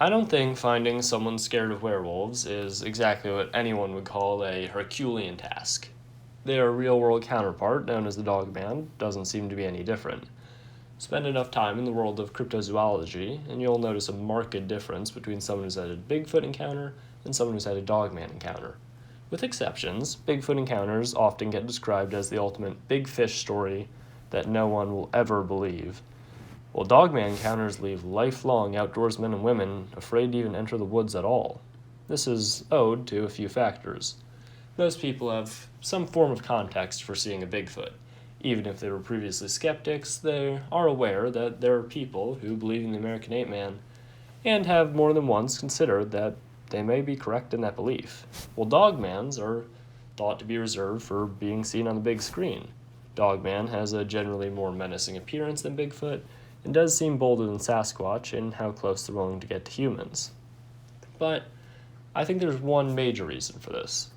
I don't think finding someone scared of werewolves is exactly what anyone would call a Herculean task. Their real-world counterpart, known as the Dogman, doesn't seem to be any different. Spend enough time in the world of cryptozoology, and you'll notice a marked difference between someone who's had a Bigfoot encounter and someone who's had a Dogman encounter. With exceptions, Bigfoot encounters often get described as the ultimate big fish story that no one will ever believe, while Dogman encounters leave lifelong outdoorsmen and women afraid to even enter the woods at all. This is owed to a few factors. Most people have some form of context for seeing a Bigfoot. Even if they were previously skeptics, they are aware that there are people who believe in the American ape man and have more than once considered that they may be correct in that belief. While Dogmans are thought to be reserved for being seen on the big screen. Dogman has a generally more menacing appearance than Bigfoot and does seem bolder than Sasquatch in how close they're willing to get to humans. But I think there's one major reason for this.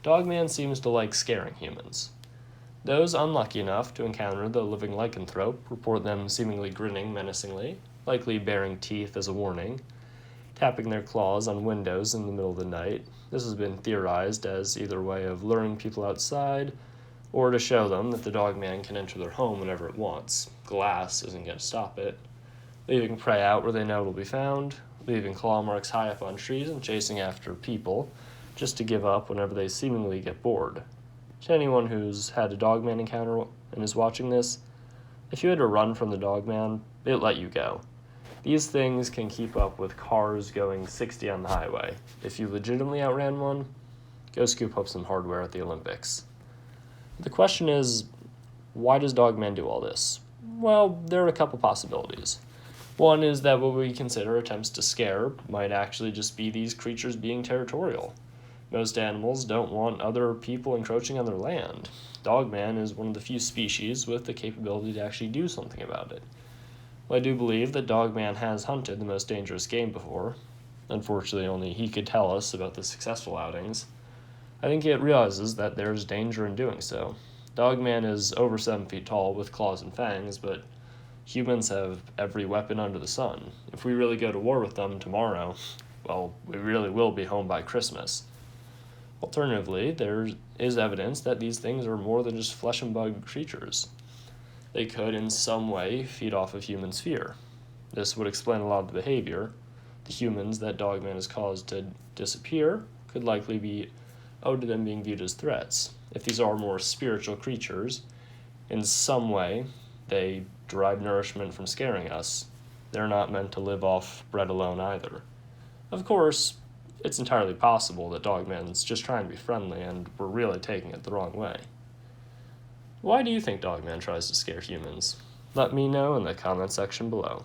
Dogman seems to like scaring humans. Those unlucky enough to encounter the living lycanthrope report them seemingly grinning menacingly, likely baring teeth as a warning, tapping their claws on windows in the middle of the night. This has been theorized as either a way of luring people outside or to show them that the Dogman can enter their home whenever it wants. Glass isn't going to stop it. Leaving prey out where they know it will be found, leaving claw marks high up on trees and chasing after people just to give up whenever they seemingly get bored. To anyone who's had a Dogman encounter and is watching this, if you had to run from the Dogman, it let you go. These things can keep up with cars going 60 on the highway. If you legitimately outran one, go scoop up some hardware at the Olympics. The question is, why does Dogman do all this? Well, there are a couple possibilities. One is that what we consider attempts to scare might actually just be these creatures being territorial. Most animals don't want other people encroaching on their land. Dogman is one of the few species with the capability to actually do something about it. Well, I do believe that Dogman has hunted the most dangerous game before. Unfortunately, only he could tell us about the successful outings. I think it realizes that there's danger in doing so. Dogman is over 7 feet tall with claws and fangs, but humans have every weapon under the sun. If we really go to war with them tomorrow, well, we really will be home by Christmas. Alternatively, there is evidence that these things are more than just flesh and blood creatures. They could, in some way, feed off of humans' fear. This would explain a lot of the behavior. The humans that Dogman has caused to disappear could likely be owed to them being viewed as threats. If these are more spiritual creatures, in some way, they derive nourishment from scaring us. They're not meant to live off bread alone either. Of course, it's entirely possible that Dogman's just trying to be friendly and we're really taking it the wrong way. Why do you think Dogman tries to scare humans? Let me know in the comment section below.